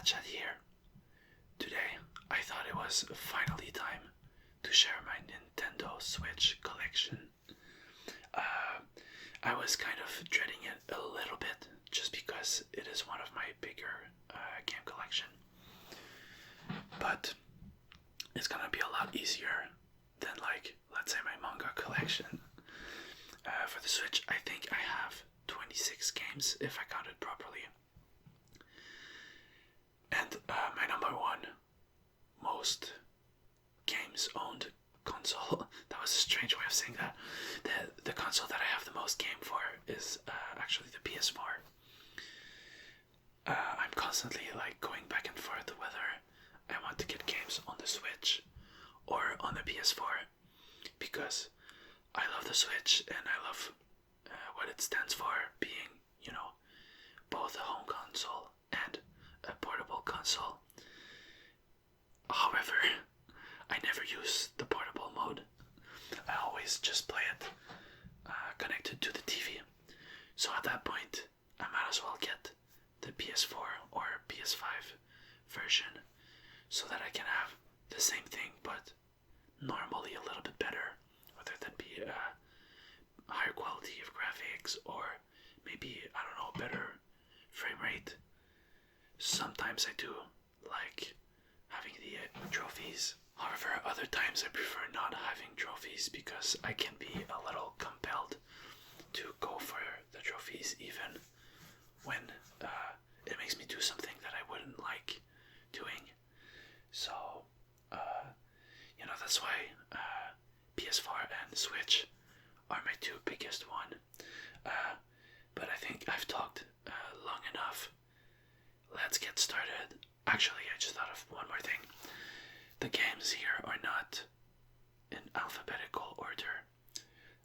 much Atelier. Today, I thought it was finally time to share my Nintendo Switch collection. I was kind of dreading it a little bit just because it is one of my bigger game collection. But it's gonna be a lot easier than, like, let's say my manga collection. For the Switch, I think I have 26 games if I counted properly. And my number one most games owned console, that was a strange way of saying that. The console that I have the most game for is actually the PS4. I'm constantly like going back and forth whether I want to get games on the Switch or on the PS4, because I love the Switch and I love what it stands for, being, you know, both a home console and a portable console. However, I never use the portable mode. I always just play it connected to the TV. So at that point, I might as well get the PS4 or PS5 version so that I can have the same thing, but normally a little bit better, whether that be a higher quality of graphics or maybe, I don't know, better frame rate. Sometimes I do like having the trophies. However, other times I prefer not having trophies because I can be a little compelled to go for the trophies even when it makes me do something that I wouldn't like doing. So, that's why PS4 and Switch are my two biggest one. But I think I've talked long enough. Let's get started. Actually, I just thought of one more thing. The games here are not in alphabetical order.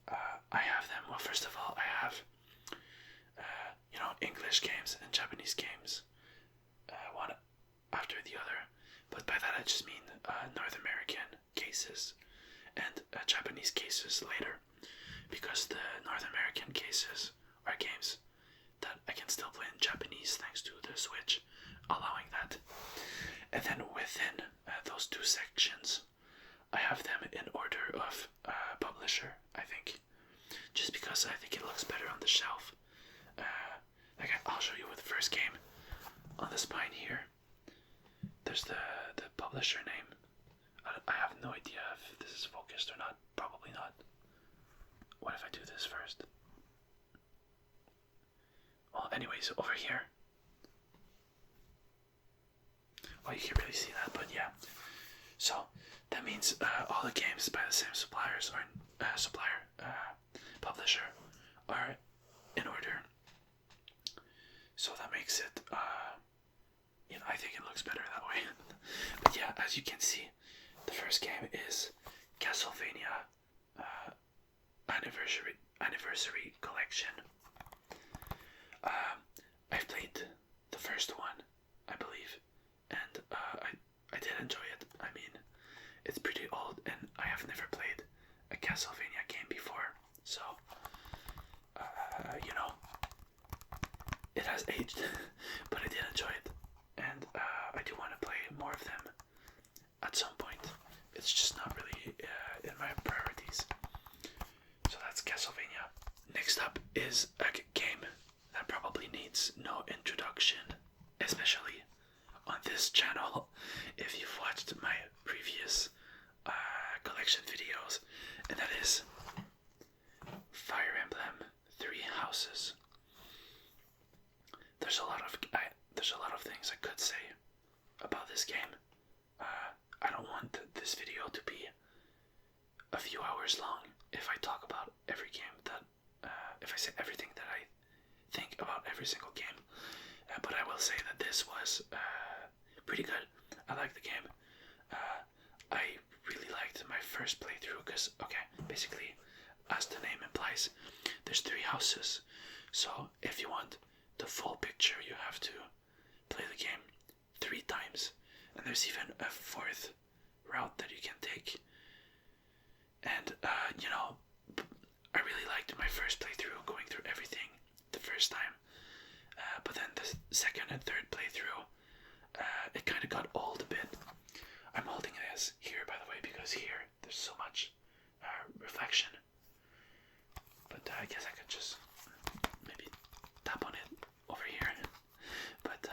I have them, well, first of all, I have English games and Japanese games, one after the other. But by that I just mean North American cases and Japanese cases later, because the North American cases are games that I can still play in Japanese thanks to the Switch allowing that. And then within those two sections, I have them in order of publisher, I think, just because I think it looks better on the shelf. I'll show you with the first game on the spine here. There's the publisher name. I have no idea if this is focused or not. Probably not. What if I do this first? Well, anyways, over here. Well, you can't really see that, but yeah. So that means all the games by the same suppliers or publisher are in order. So that makes it, I think it looks better that way. But yeah, as you can see, the first game is Castlevania Anniversary Collection. I've played the first one, I believe, and I did enjoy it. I mean, it's pretty old, and I have never played a Castlevania game before, so it has aged, but I did enjoy it, and I do want to play more of them at some point. It's just not really in my priorities. So that's Castlevania. Next up is a game that probably needs no introduction, especially on this channel if you've watched my previous collection videos, and that is Fire Emblem Three Houses. There's a lot of things I could say about this game. I don't want this video to be a few hours long if I talk about every game that if I say everything that I think about every single game. But I will say that this was pretty good. I liked the game. I really liked my first playthrough because, basically, as the name implies, there's three houses. So if you want the full picture, you have to play the game 3 times. And there's even a 4th route that you can take. And, I really liked my first playthrough, going through everything the first time. But then the second and third playthrough, guess I could just maybe tap on it over here. But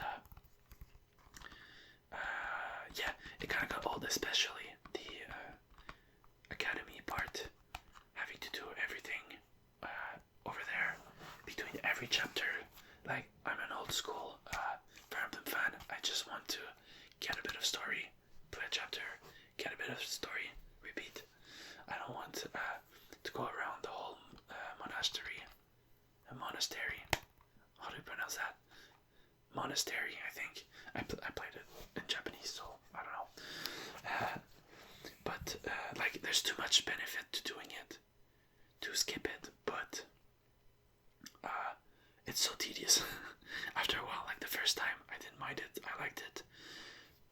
yeah, it kind of got old, especially the academy part, having to do everything over there between every chapter. Like, I'm an old school Fire Emblem fan. I just want to get a bit of story, play a chapter, get a bit of story, repeat. I don't want to go around the whole monastery. How do you pronounce that? Monastery, I think. I played it in Japanese, so I don't know. But like, there's too much benefit to doing it, to skip it. But it's so tedious. After a while, like the first time, I didn't mind it. I liked it.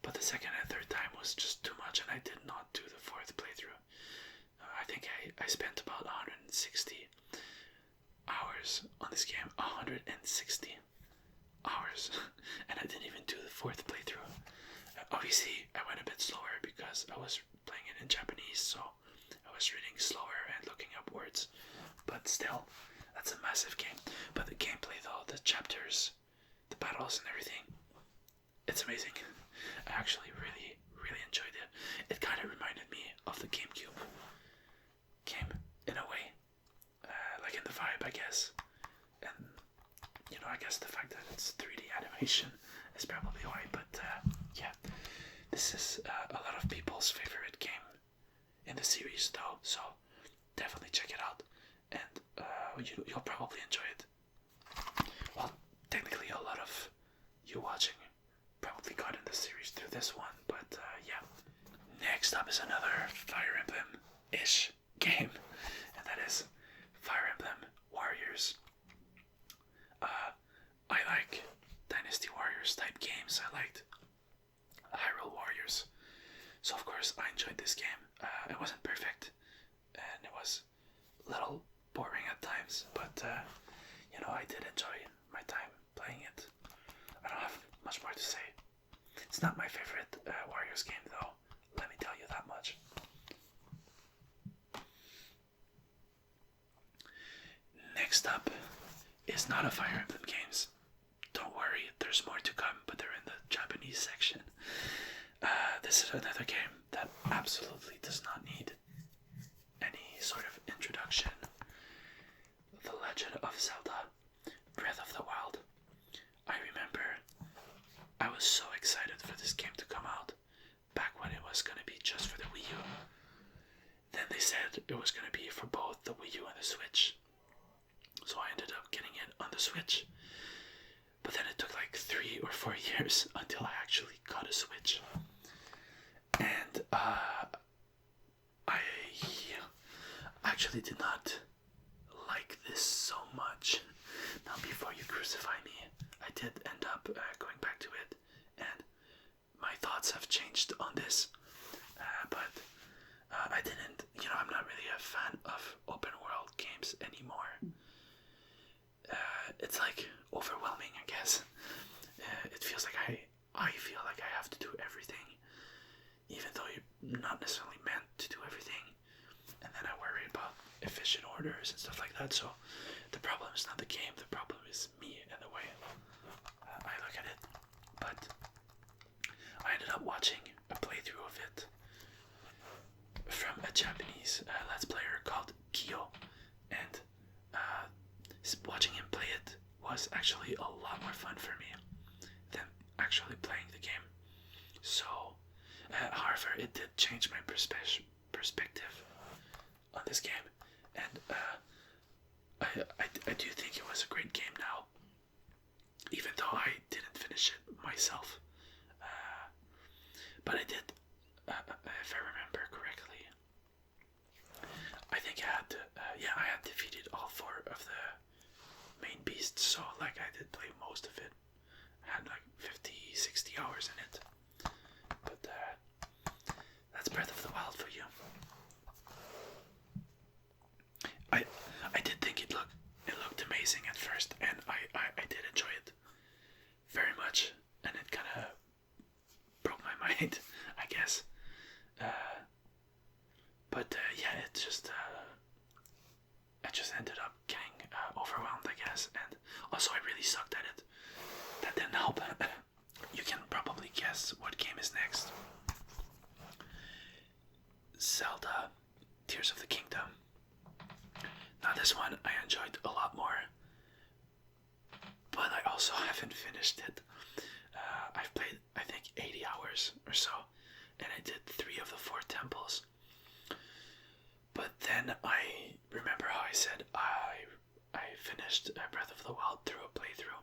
But the second and third time was just too much, and I did not do the fourth playthrough. I think I spent about 160 hours on this game. 160 hours. And I didn't even do the fourth playthrough. Obviously, I went a bit slower because I was playing it in Japanese, so I was reading slower and looking up words. But still, that's a massive game. But the gameplay though, the chapters, the battles and everything, it's amazing. I actually really enjoyed it. It kind of reminded me of the GameCube game in a way, like in the vibe, I guess. And you know, I guess the fact that it's 3D animation is probably why. But yeah, this is a lot of people's favorite game in the series, though. So definitely check it out, and you'll probably enjoy it. Well, technically, a lot of you watching probably got in the series through this one, but yeah. Next up is another Fire Emblem-ish game, and that is Fire Emblem Warriors. I like Dynasty Warriors type games. I liked Hyrule Warriors, so of course I enjoyed this game. It wasn't perfect, and it was a little boring at times, but you know, I did enjoy my time playing it. I don't have much more to say. It's not my favorite Warriors game though, let me tell you that much. Next up is not a Fire Emblem games. Don't worry, there's more to come, but they're in the Japanese section. This is another game that absolutely does not need any sort of introduction. The Legend of Zelda Breath of the Wild. I remember I was so excited for this game to come out back when it was going to be just for the Wii U. Then they said it was going to be for both the Wii U and the Switch. So I ended up getting it on the Switch. But then it took like 3 or 4 years until I actually got a Switch. And I actually did not like this so much. Now, before you crucify me, I did end up going back to it, and my thoughts have changed on this. But I didn't, you know, I'm not really a fan of open world games anymore. It's like overwhelming, I guess. It feels like I feel like I have to do everything, even though you're not necessarily meant to do everything. And then I worry about efficient orders and stuff like that. So the problem is not the game, the problem is me and the way I look at it. But I ended up watching a playthrough of it from a Japanese Let's Player called Kyo, and watching him play it was actually a lot more fun for me than actually playing the game. So, however, it did change my perspective on this game, and I do think it was a great game now, even though I didn't finish it myself. But I did, if I remember correctly, I think I had defeated all 4 of the main beasts, so like I did play most of it. I had like 50-60 hours in it. But that's Breath of the Wild for you. I did think it looked amazing at first, and I did enjoy it very much, and it kind of broke my mind, I guess. But yeah, it just I just ended up getting game is next? Zelda Tears of the Kingdom. Now this one I enjoyed a lot more, but I also haven't finished it. I've played I think 80 hours or so, and I did 3 of the 4 temples. But then I remember how I said I finished Breath of the Wild through a playthrough.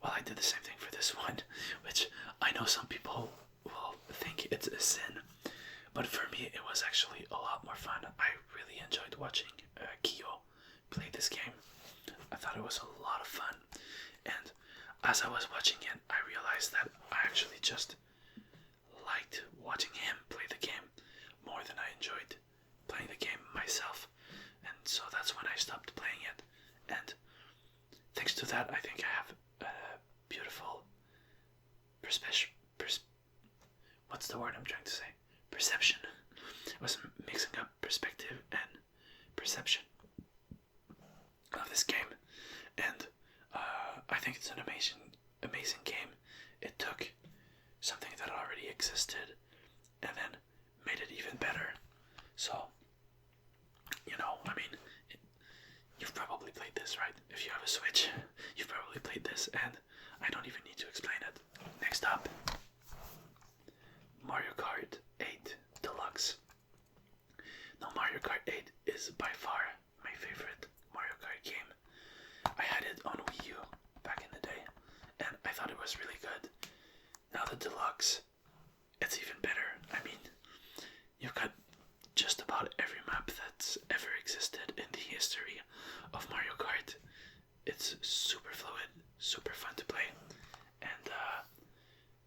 Well, I did the same thing for this one, which I know some people will think it's a sin, but for me it was actually a lot more fun. I really enjoyed watching Kyo play this game. I thought it was a lot of fun, and as I was watching it, I realized that I actually just liked watching him play the game more than I enjoyed playing the game myself, and so that's when I stopped playing it. And thanks to that, I think I have a beautiful what's the word I'm trying to say? Perception. I was mixing up perspective and perception of this game, and I think it's an amazing game. It took something that already existed and then made it even better. So, you know, I mean, you've probably played this, right? If you have a Switch, you've probably played this, and I don't even need to explain it. Next up, Mario Kart 8 Deluxe. Now, Mario Kart 8 is by far my favorite Mario Kart game. I had it on Wii U back in the day, and I thought it was really good. Now the Deluxe, it's even better. I mean, you've got just about every map that's ever existed in the history of Mario Kart. It's super fluid, super fun to play, and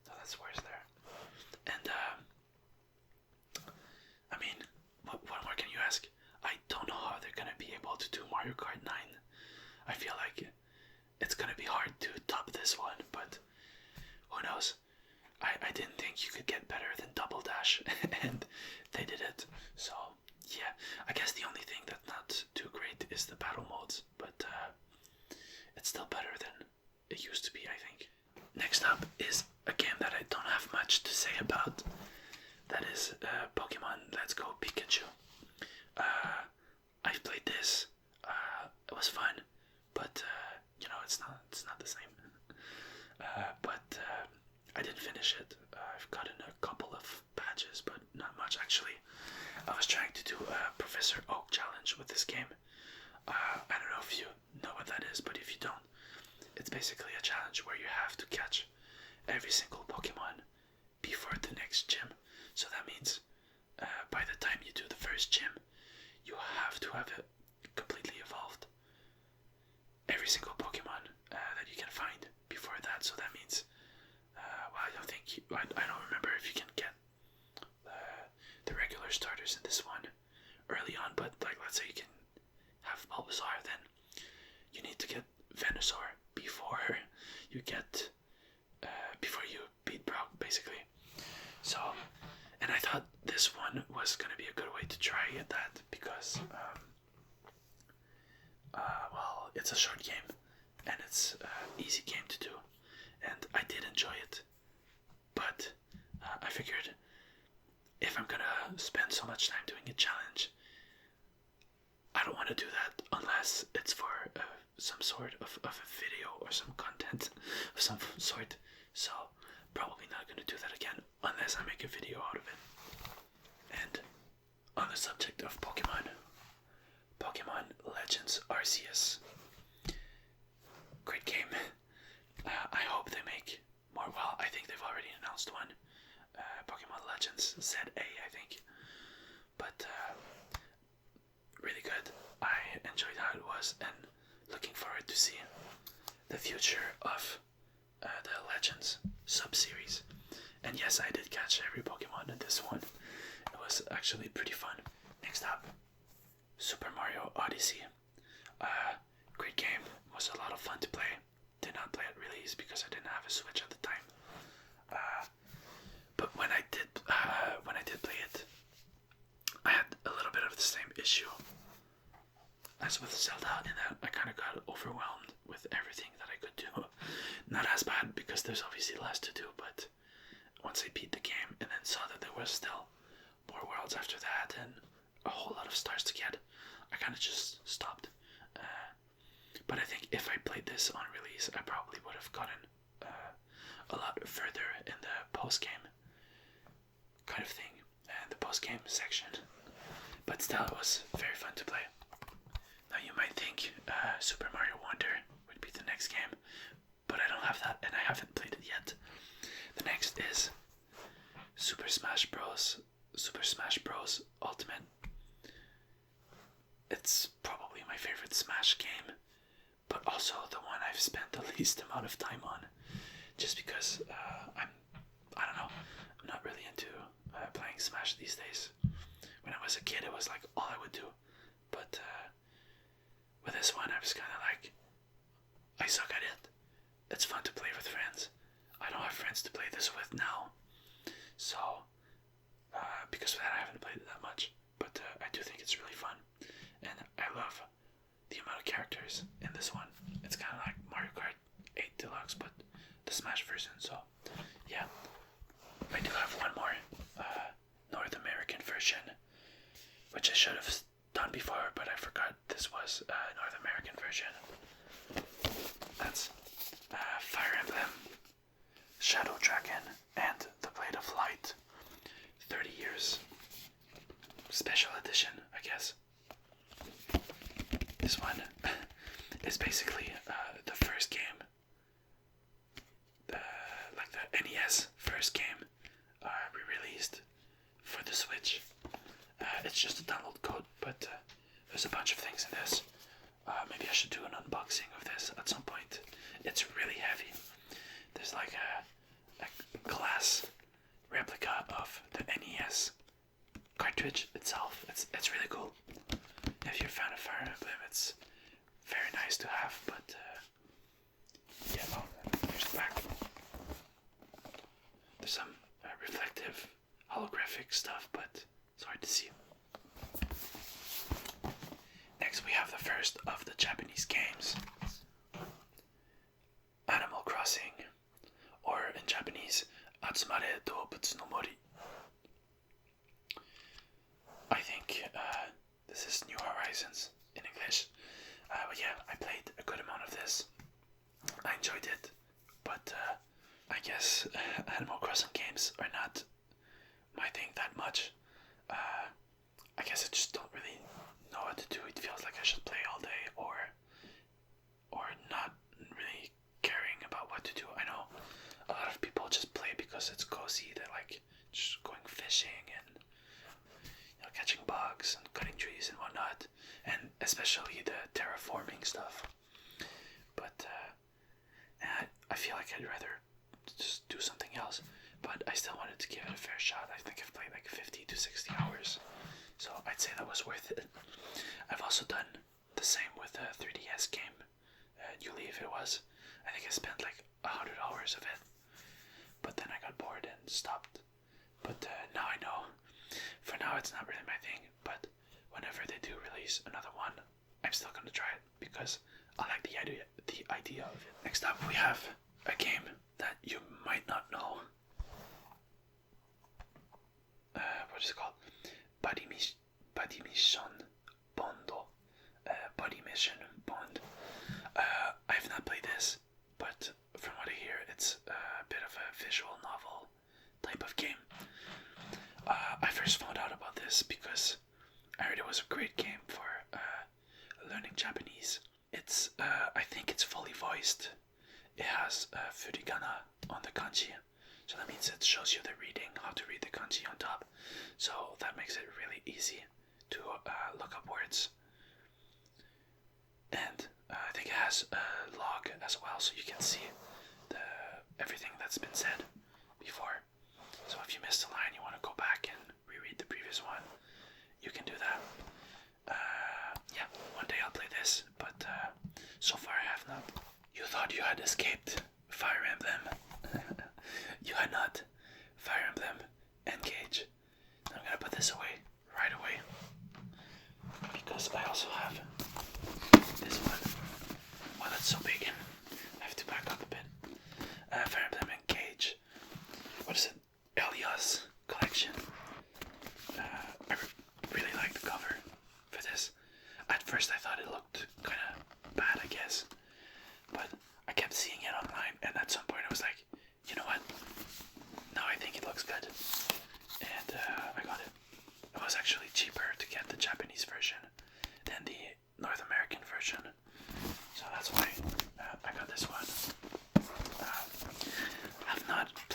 no, that's worse there. And I mean, what more can you ask? I don't know how they're gonna be able to do Mario Kart 9. I feel like it's gonna be hard to top this one, but who knows? I didn't think you could get better than Double Dash, and they did it. So yeah, I guess the only thing that's not too great is the battle modes, but it's still better than it used to be, I think. Next up is a game that I don't have much to say about. That is Pokemon Let's Go Pikachu. I've played this. It was fun, but you know, it's not the same. But I didn't finish it. I've gotten a couple of patches, but not much actually. I was trying to do a Professor Oak challenge with this game. I don't know if you know what that is, but if you don't, it's basically a challenge where you have to catch every single Pokemon before the next gym. So that means by the time you do the first gym, you have to have it completely evolved. Every single Pokemon that you can find before that. So that means, well, I don't think I don't remember if you can get the regular starters in this one early on, but like let's say you can have Bulbasaur, then you need to get Venusaur before you get before you beat Brock, basically. So, and I thought this one was gonna be a good way to try that because well, it's a short game and it's an easy game to do, and I did enjoy it, but I figured if I'm gonna spend so much time doing a challenge, I don't want to do that unless it's for some sort of a video or some content of some sort. So probably not going to do that again unless I make a video out of it. And on the subject of Pokemon Legends Arceus, great game. I hope they make more. Well, I think they've already announced one. Pokemon Legends ZA, I think. But really good. I enjoyed how it was, and looking forward to see the future of the Legends sub-series. And yes, I did catch every Pokemon in this one. It was actually pretty fun. Next up, Super Mario Odyssey. Great game. Was a lot of fun to play. Did not play at release because I didn't have a Switch at the time. But when I did play it, I had a little bit of the same issue as with Zelda, in that I kind of got overwhelmed with everything that I could do. Not as bad because there's obviously less to do, but once I beat the game and then saw that there was still more worlds after that and a whole lot of stars to get, I kind of just stopped. But I think if I played this on release, I probably would have gotten a lot further in the post-game kind of thing, and the post-game section. But still, it was very fun to play. Now you might think Super Mario Wonder would be the next game, but I don't have that and I haven't played it yet. The next is Super Smash Bros. Ultimate. It's probably my favorite Smash game, but also the one I've spent the least amount of time on, just because I don't know, I'm not really into playing Smash these days. When I was a kid, it was like all I would do, but with this one, I was kind of like, I suck at it. It's fun to play with friends. I don't have friends to play this with now, so because of that, I haven't played it that much. But I do think it's really fun, and I love the amount of characters in this one. It's kind of like Mario Kart 8 Deluxe, but the Smash version. So yeah, I do have one more North American version, which I should have done before, but I forgot this was a North American version. That's Fire Emblem, Shadow Dragon, and the Blade of Light. 30 years. Special edition, I guess. This one is basically the first game, like the NES first game re-released for the Switch. It's just a download code, but there's a bunch of things in this. Maybe I should do an unboxing of this at some point. It's really heavy. There's like a glass replica of the NES cartridge itself. It's really cool. If you're a fan of Fire Emblem, it's very nice to have, but yeah, well, here's the back. There's some reflective holographic stuff, but it's hard to see. Next we have the first of the Japanese games, Animal Crossing, or in Japanese, Atsumare Doubutsu no Mori. I think this is New Horizons in English. But yeah, I played a good amount of this. I enjoyed it, but I guess Animal Crossing games are not my thing that much. I guess I just don't really know what to do. It feels like I should play all day, or not really caring about what to do. I know a lot of people just play because it's cozy. They're like just going fishing and catching bugs and cutting trees and whatnot, and especially the terraforming stuff. But I feel like I'd rather just do something else. But I still wanted to give it a fair shot. I think I've played like 50 to 60 hours, so I'd say that was worth it. I've also done the same with the 3DS game, New Leaf it was. I think I spent like 100 hours of it, but then I got bored and stopped. But now I know. For now it's not really my thing, but whenever they do release another one, I'm still gonna try it because I like the idea of it. Next up we have a game that you might not know. What is it called? Body Mission Bondo. Body Mission Bond. I've not played this, but from what I hear, it's a bit of a visual novel type of game. I first found out about this because I heard it was a great game for learning Japanese. It's I think it's fully voiced. It has furigana on the kanji, so that means it shows you the reading, how to read the kanji on top. So that makes it really easy to look up words. And I think it has a log as well, so you can see everything that's been said before. So if you missed a line, you want to go back and reread the previous one, you can do that. Yeah, one day I'll play this, but so far I have not. You thought you had escaped Fire Emblem. You had not. Fire Emblem, engage. I'm gonna put this away right away because I also have this one. Wow, that's so big. I have to back up a bit. Fire Emblem, engage.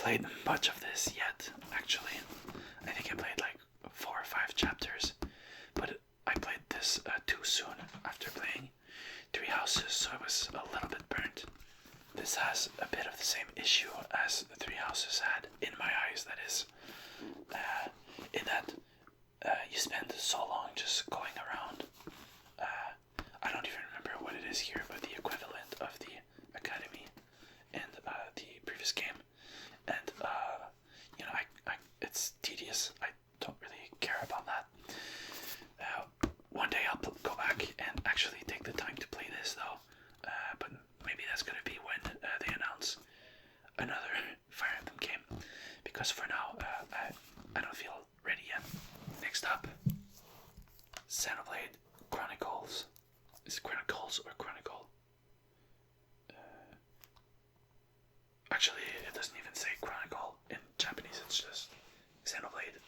played much of this yet, actually. I think I played like 4 or 5 chapters, but I played this too soon after playing Three Houses, so I was a little bit burnt. This has a bit of the same issue as the Three Houses had, in my eyes, that is. In that you spend so long just going around. I don't even remember what it is here, but the equivalent of the Academy in the previous game. And, you know, it's tedious. I don't really care about that. One day I'll go back and actually take the time to play this, though. But maybe that's gonna be when they announce another Fire Emblem game. Because for now, I don't feel ready yet. Next up, Xenoblade Chronicles. Is it Chronicles or Chronicle? Actually, it doesn't even say Chronicle in Japanese, it's just Xenoblade.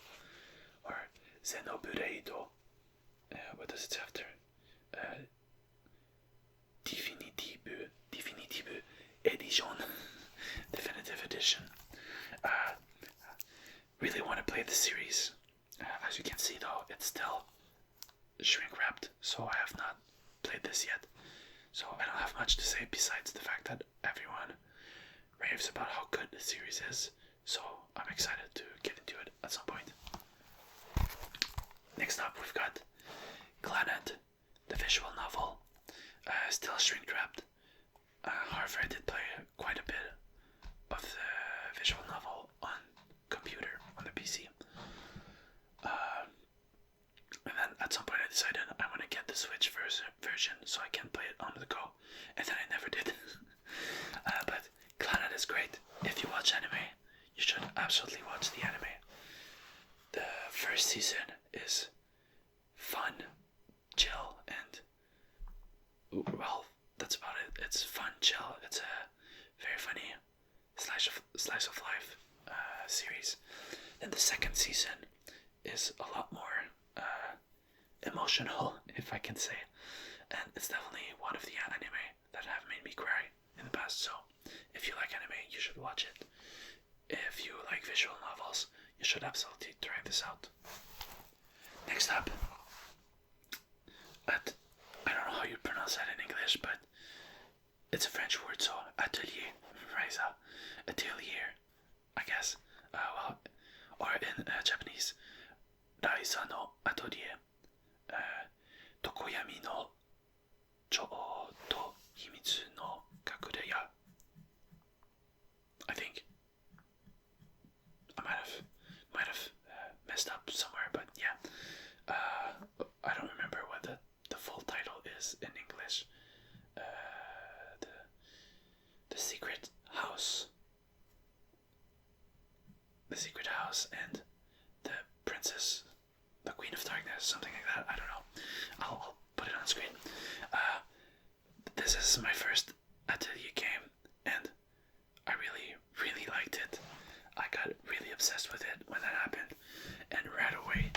Or Xenobureido. What does it say after? Definitive Edition. Definitive Edition. Really want to play the series. As you can see, though, it's still shrink wrapped, so I have not played this yet. So I don't have much to say besides the fact that everyone raves about how good the series is. So I'm excited to get into it at some point. Next up, we've got Clannad, the visual novel. Still shrink wrapped. However, I did play quite a bit of the visual novel on computer, on the PC. And then at some point I decided I want to get the Switch version so I can play it on the go. And then I never did. But Clannad is great. If you watch anime, you should absolutely watch the anime. The first season is fun, chill, and well, that's about it. It's fun, chill. It's a very funny slice of life series. Then the second season is a lot more emotional, if I can say, and it's definitely one of the anime that have made me cry in the past. So if you like anime, you should watch it. If you like visual novels, you should absolutely try this out. Next up, I don't know how you pronounce that in English, but it's a French word, so Atelier, Ryza, Atelier, I guess. Well, or in Japanese, Ryza no Atelier, Tokoyami no Chou to Himitsu no Kakureya. I think I might have messed up somewhere, but yeah. I don't remember what the full title is in English. The Secret House. The Secret House and the Princess, the Queen of Darkness, something like that. I don't know. I'll put it on screen. This is my first Atelier game, and I really, really liked it. I got really obsessed with it when that happened, and right away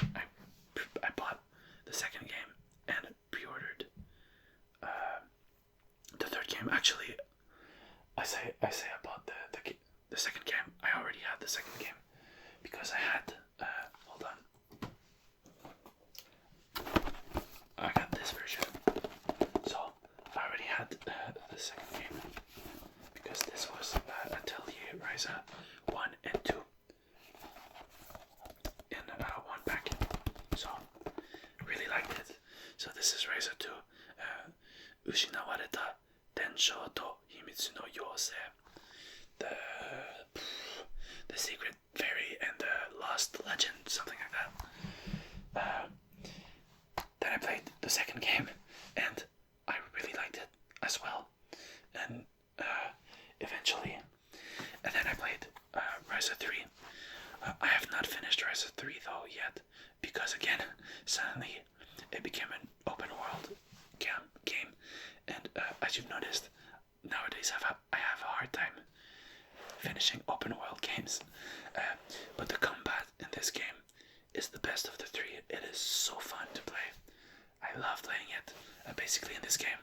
I bought the second game and pre-ordered the third game. Actually, I say I bought the second game. I already had the second game because I had hold on. I got this version, so I already had the second game because this was Atelier Ryza 1 and 2 in one pack. So really liked it. So this is Ryza 2, Ushinawareta Tensho to Himitsu no Yose, the secret fairy and the lost legend, something like that. Then I played the second game and I really liked it as well, and eventually, and then I played Ryza 3. I have not finished Ryza 3 though yet, because again, suddenly it became an open world game, and as you've noticed, nowadays I have a hard time finishing open world games, but the combat in this game is the best of the three. It is so fun to play. I love playing it. Basically in this game,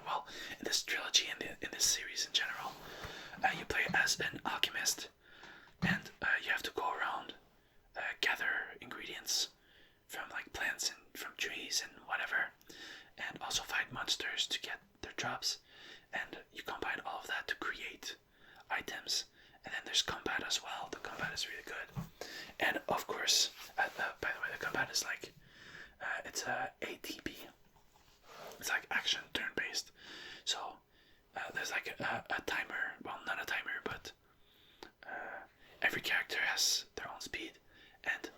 well, in this trilogy, in this series in general, You play as an alchemist, and you have to go around, gather ingredients from like plants and from trees and whatever, and also fight monsters to get their drops. And you combine all of that to create items. And then there's combat as well. The combat is really good. And of course, by the way, the combat is like, it's a ATB. It's like action turn-based. So there's like a timer. Well, not a timer, but every character has their own speed, and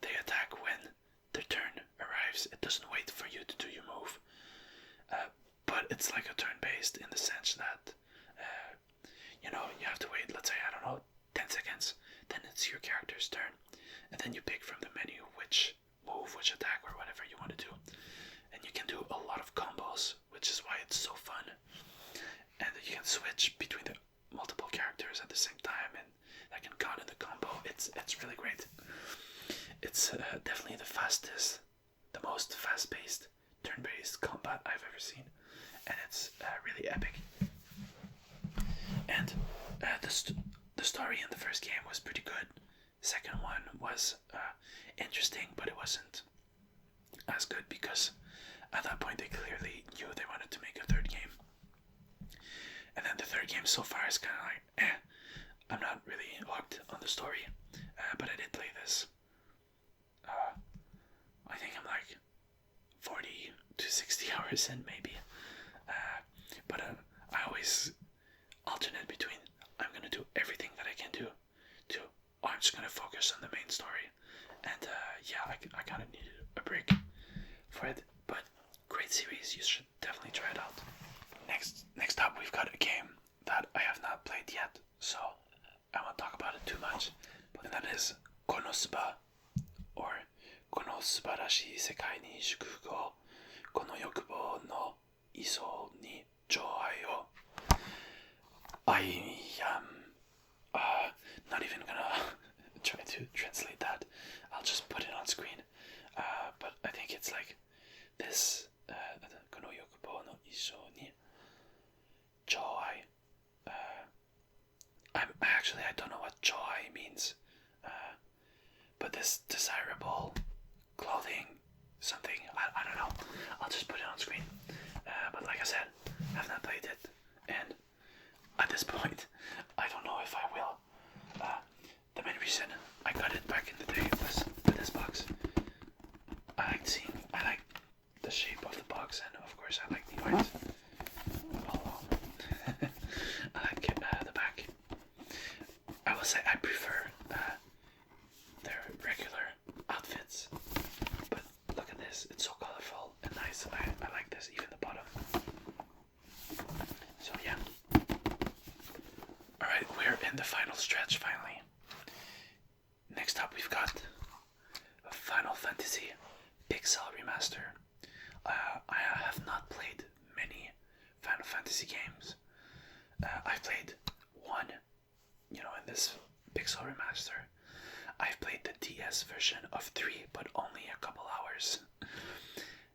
they attack when their turn arrives. It doesn't wait for you to do your move. But it's like a turn-based in the sense that, you have to wait, let's say, I don't know, 10 seconds. Then it's your character's turn. And then you pick from the menu which move, which attack, or whatever you want to do. And you can do a lot of combos, which is why it's so fun. And you can switch between the multiple characters at the same time, and that can count in the combo. It's really great. It's definitely the most fast-paced, turn-based combat I've ever seen. And it's really epic. And the story in the first game was pretty good. The second one was interesting, but it wasn't as good because at that point they clearly knew they wanted to make a third game. And then the third game so far is kind of like, I'm not really hooked on the story, but I did play this. I think I'm like 40 to 60 hours in maybe. But I always alternate between I'm going to do everything that I can do to I'm just going to focus on the main story. And I kind of needed a break for it. But great series, you should definitely try it out. Next up, we've got a game that I have not played yet, so I won't talk about it too much. But that is KONOSUBA, or Konosubarashi Sekai ni Shukuku o Konoyokubo no Iso ni Joai o. I am not even gonna try to translate that. I'll just put it on screen. But I think it's like this. Konoyokubo no Iso ni Joai. I don't know what joy means. But this desirable clothing, something, I don't know. I'll just put it on screen. But like I said, I've not played it. And at this point, I don't know if I will. The main reason I got it back in the day was for this box. I like the shape of the box, and of course I like the art. I like the back. I will say I prefer their regular outfits, but look at this, it's so colorful and nice. I like this, even the bottom. So yeah. Alright, we're in the final stretch finally. Next up we've got a Final Fantasy Pixel Remaster. I have not played many Final Fantasy games. I've played one, in this Pixel Remaster. I've played the DS version of 3, but only a couple hours.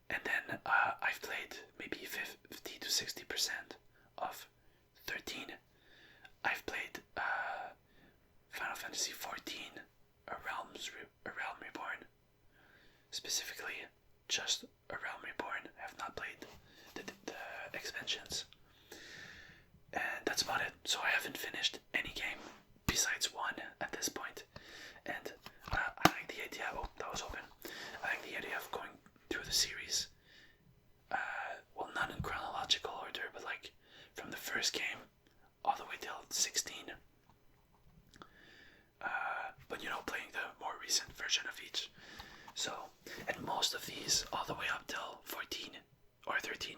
And then I've played maybe 50 to 60% of 13. I've played Final Fantasy 14, A Realm Reborn. Specifically, just A Realm Reborn. I have not played the expansions. And that's about it. So I haven't finished any game besides one at this point. And I like the idea. Oh, that was open. I like the idea of going through the series. Well, not in chronological order, but like from the first game all the way till 16. But playing the more recent version of each. So, and most of these, all the way up till 14 or 13.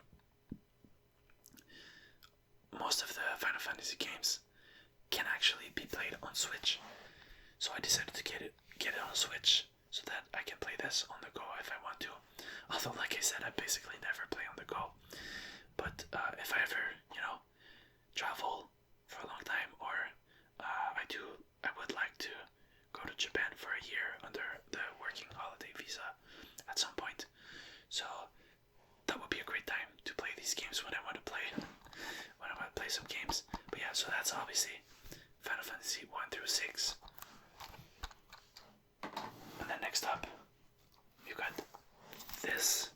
Most of the Final Fantasy games can actually be played on Switch. So I decided to get it on a Switch so that I can play this on the go if I want to. Although, like I said, I basically never play on the go. But if I ever, travel for a long time, or I would like to go to Japan for a year under the working holiday visa at some point. So that would be a great time to play these games when I want to play some games. But yeah, So that's obviously Final Fantasy 1 through 6. And then next up, you got this,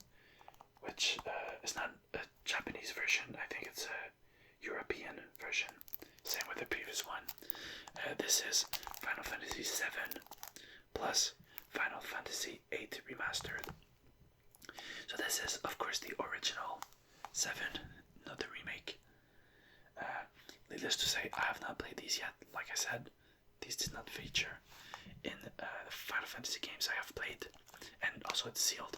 which is not a Japanese version. I think it's a European version. Same with the previous one. This is Final Fantasy VII plus Final Fantasy VIII Remastered. So this is, of course, the original 7, not the remake. Needless to say, I have not played these yet. Like I said, these did not feature in the Final Fantasy games I have played, and also it's sealed.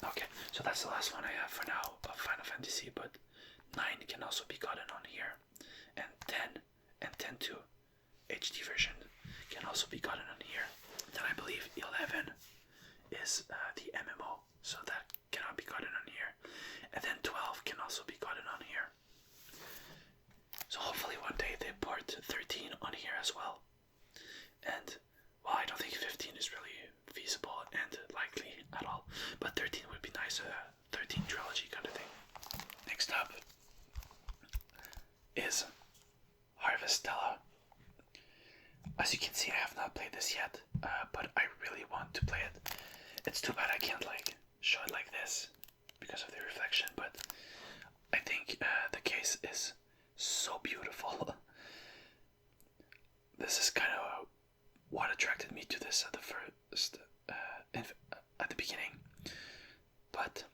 Okay, so that's the last one I have for now of Final Fantasy, but 9 can also be gotten on here, and 10 and 10.2 HD version can also be gotten on here. Then I believe 11 is the MMO, so that cannot be gotten on here, and then 12 can also be gotten on here. So hopefully one day they port 13 on here as well. And, well, I don't think 15 is really feasible and likely at all, but 13 would be nice, 13 trilogy kind of thing. Next up is Harvestella. As you can see, I have not played this yet, but I really want to play it. It's too bad I can't show it like this because of the reflection, but I think the case is so beautiful. This is kind of what attracted me to this at the first, at the beginning. But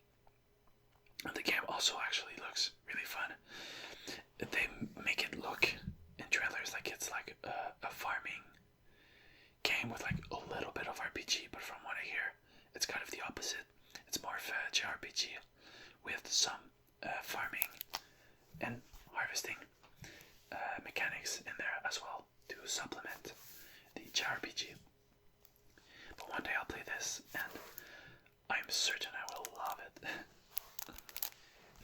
the game also actually looks really fun. They make it look in trailers like it's like a farming game with like a little bit of RPG, but from what I hear, it's kind of the opposite. It's more of a JRPG with some farming and harvesting mechanics in there as well to supplement the JRPG. But one day I'll play this and I'm certain I will love it.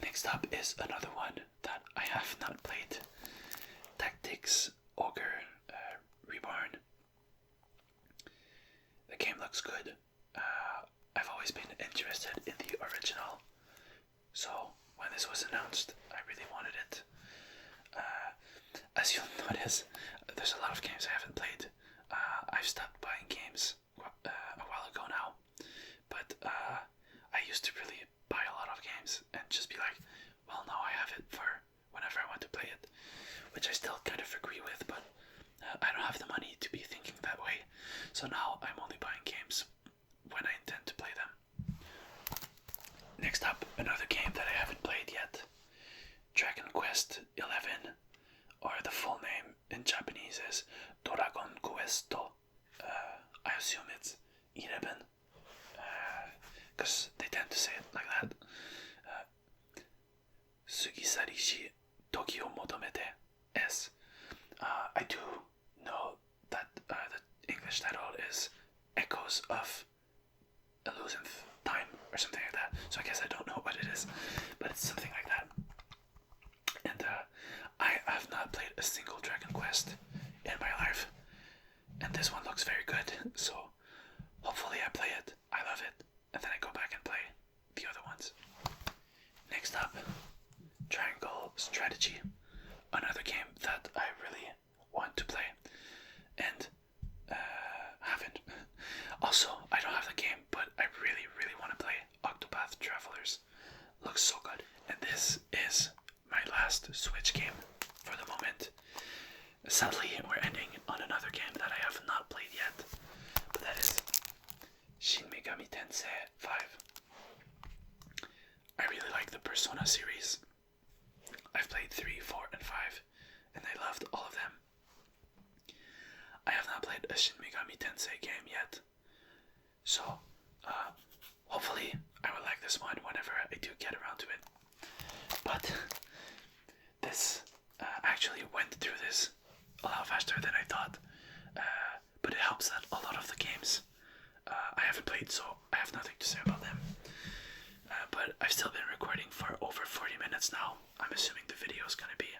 Next up is another one that I have not played. Tactics Ogre Reborn. The game looks good. I've always been interested in the original, so when this was announced, I really wanted it. As you'll notice, there's a lot of games I haven't played. I've stopped buying games a while ago now, but I used to really buy a lot of games and just be like, well, now I have it for whenever I want to play it, which I still kind of agree with, but I don't have the money to be thinking that way, so now I'm only buying games when I intend to play them. Next up, another game that I haven't played yet, Dragon Quest XI, or the full name in Japanese is Dragon Questo. I assume it's 11, because they tend to say it like that. Sugisarishi Tokyo Motomete S. I do know that the English title is Echoes of Elusive Time or something like that, so I guess I don't know what it is, but it's something like that. And I have not played a single Dragon Quest in my life, and this one looks very good, so hopefully I play it, I love it, and then I go back and play the other ones. Next up, Triangle Strategy, another game that I really want to play and haven't. Also, I don't have the game, but I really, really want to play Octopath Travelers. Looks so good. And this is my last Switch game for the moment. Sadly, we're ending on another game that I have not played yet, but that is Shin Megami Tensei 5. I really like the Persona series. I've played 3, 4, and 5, and I loved all of them. I have not played a Shin Megami Tensei game yet, so hopefully I will like this one whenever I do get around to it. But this actually went through this a lot faster than I thought, but it helps that a lot of the games I haven't played, so I have nothing to say about them. But I've still been recording for over 40 minutes now. I'm assuming the video is going to be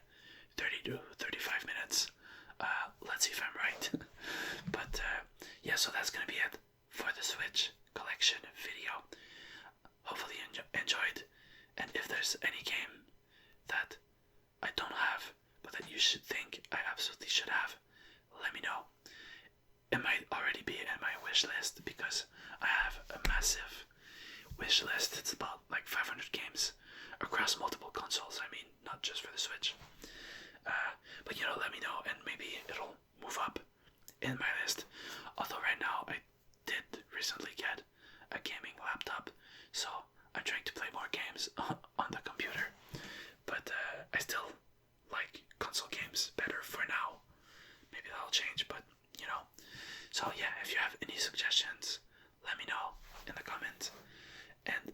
30 to 35 minutes. Let's see if I'm right. But yeah, so that's going to be it for the Switch collection video. Hopefully you enjoyed, and if there's any game that I don't have and maybe it'll move up in my list. Although right now I did recently get a gaming laptop, so I'm trying to play more games on the computer. But I still like console games better for now. Maybe that'll change, but you know. So yeah, if you have any suggestions, let me know in the comments. And